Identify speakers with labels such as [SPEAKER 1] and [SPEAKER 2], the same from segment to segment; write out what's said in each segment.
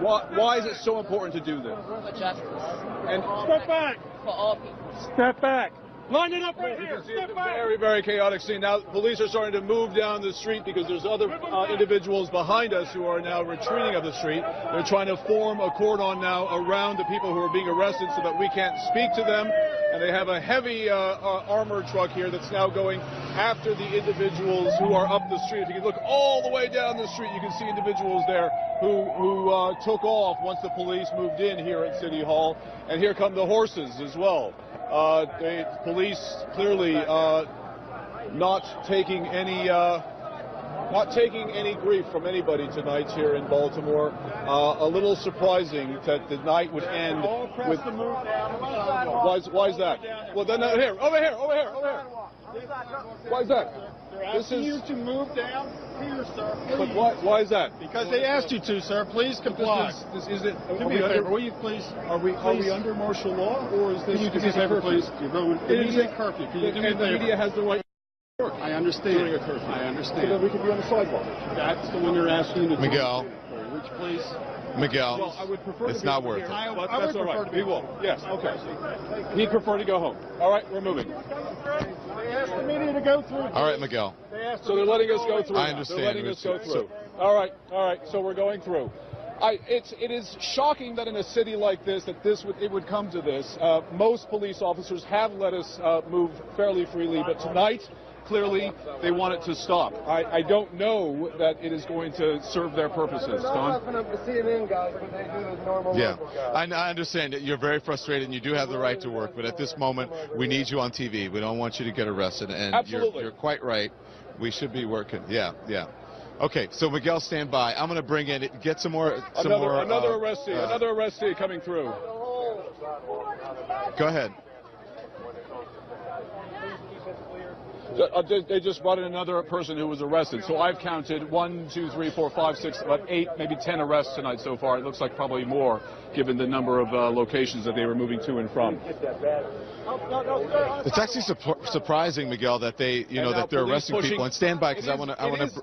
[SPEAKER 1] Why is it so important to do this?
[SPEAKER 2] For justice.
[SPEAKER 1] And
[SPEAKER 3] Step back.
[SPEAKER 2] For all people.
[SPEAKER 3] Step back. Line it up right here.
[SPEAKER 1] You can see it's a very, very chaotic scene. Now, police are starting to move down the street because there's other individuals behind us who are now retreating up the street. They're trying to form a cordon now around the people who are being arrested so that we can't speak to them. And they have a heavy armored truck here that's now going after the individuals who are up the street. If you can look all the way down the street, you can see individuals there who took off once the police moved in here at City Hall. And here come the horses as well. Police clearly not taking any grief from anybody tonight here in Baltimore. A little surprising that the night would end with. Why is that? Well, then over here. Why is that?
[SPEAKER 3] They're asking you to move down here, sir. Please.
[SPEAKER 1] But why is that?
[SPEAKER 3] Because they asked you to, sir. Please comply.
[SPEAKER 1] This is it.
[SPEAKER 3] Do me a favor, will you please?
[SPEAKER 1] Are we under martial law, or is this?
[SPEAKER 3] Can you do me a favor, please? You're going. It is a curfew. Can you do me a favor?
[SPEAKER 1] The media has the right to work.
[SPEAKER 3] I understand.
[SPEAKER 1] During a curfew.
[SPEAKER 3] I understand.
[SPEAKER 1] So then we can be on the sidewalk.
[SPEAKER 3] That's the one they're asking you to do.
[SPEAKER 4] Miguel.
[SPEAKER 3] Which, please?
[SPEAKER 4] Miguel,
[SPEAKER 1] well, I would prefer
[SPEAKER 4] it's
[SPEAKER 1] to
[SPEAKER 4] not
[SPEAKER 1] be
[SPEAKER 4] worth
[SPEAKER 1] here.
[SPEAKER 4] it.
[SPEAKER 1] That's all right. We will. Yes. Okay. He'd prefer to go home. All right, we're moving.
[SPEAKER 3] They asked the media to go through.
[SPEAKER 4] All right, Miguel.
[SPEAKER 1] So they're letting us go through.
[SPEAKER 4] I understand.
[SPEAKER 1] They're letting us go through. All right. So we're going through. It is shocking that in a city like this, it would come to this. Most police officers have let us move fairly freely, but tonight, clearly, they want it to stop. I don't know that it is going to serve their purposes. Don?
[SPEAKER 4] Yeah, I understand that you're very frustrated and you do have the right to work, but at this moment, we need you on TV. We don't want you to get arrested, and you're quite right. We should be working. Yeah. Okay, so Miguel, stand by. I'm going to bring in, get some more.
[SPEAKER 1] Another arrestee coming through.
[SPEAKER 4] Go ahead.
[SPEAKER 1] They just brought in another person who was arrested. So I've counted 1, 2, 3, 4, 5, 6, about 8, maybe 10 arrests tonight so far. It looks like probably more, given the number of locations that they were moving to and from.
[SPEAKER 4] It's actually surprising, Miguel, that that they're arresting people. And stand by, because I want to.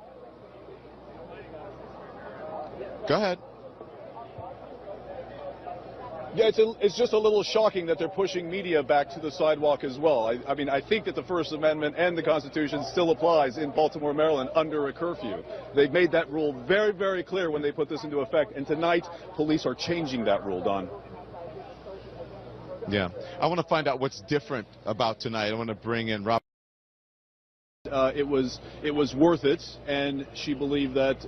[SPEAKER 4] Go ahead.
[SPEAKER 1] Yeah, it's just a little shocking that they're pushing media back to the sidewalk as well. I mean, I think that the First Amendment and the Constitution still applies in Baltimore, Maryland, under a curfew. They've made that rule very, very clear when they put this into effect, and tonight, police are changing that rule, Don.
[SPEAKER 4] Yeah. I want to find out what's different about tonight. I want to bring in Rob.
[SPEAKER 1] It was worth it, and she believed that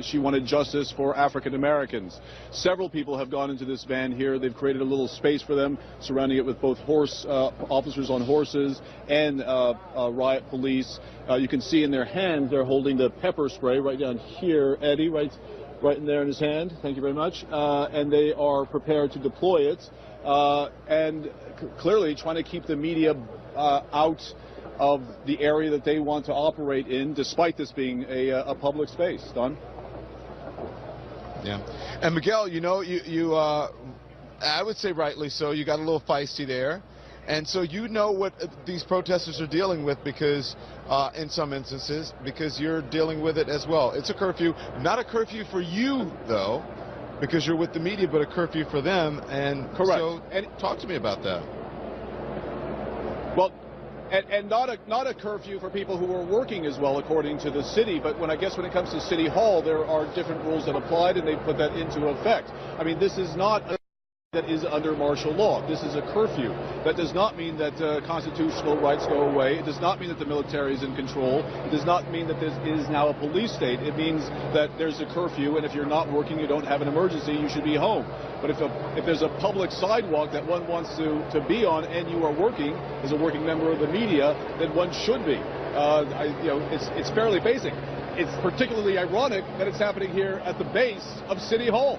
[SPEAKER 1] she wanted justice for African Americans. Several people have gone into this van here. They've created a little space for them, surrounding it with both officers on horses and riot police. You can see in their hands they're holding the pepper spray right down here, Eddie, right in there in his hand. Thank you very much. And they are prepared to deploy it, and clearly trying to keep the media out of the area that they want to operate in, despite this being a public space. Don?
[SPEAKER 4] Yeah. And Miguel, you I would say rightly so, you got a little feisty there. And so you know what these protesters are dealing with, because in some instances, because you're dealing with it as well. It's a curfew, not a curfew for you, though, because you're with the media, but a curfew for them. And
[SPEAKER 1] correct.
[SPEAKER 4] So, and talk to me about that.
[SPEAKER 1] Well, and not a curfew for people who are working as well, according to the city. But when it comes to City Hall, there are different rules that applied, and they put that into effect. I mean, this is not that is under martial law. This is a curfew. That does not mean that constitutional rights go away. It does not mean that the military is in control. It does not mean that this is now a police state. It means that there's a curfew, and if you're not working, you don't have an emergency, you should be home. But if there's a public sidewalk that one wants to be on, and you are working as a working member of the media, then one should be. It's fairly basic. It's particularly ironic that it's happening here at the base of City Hall.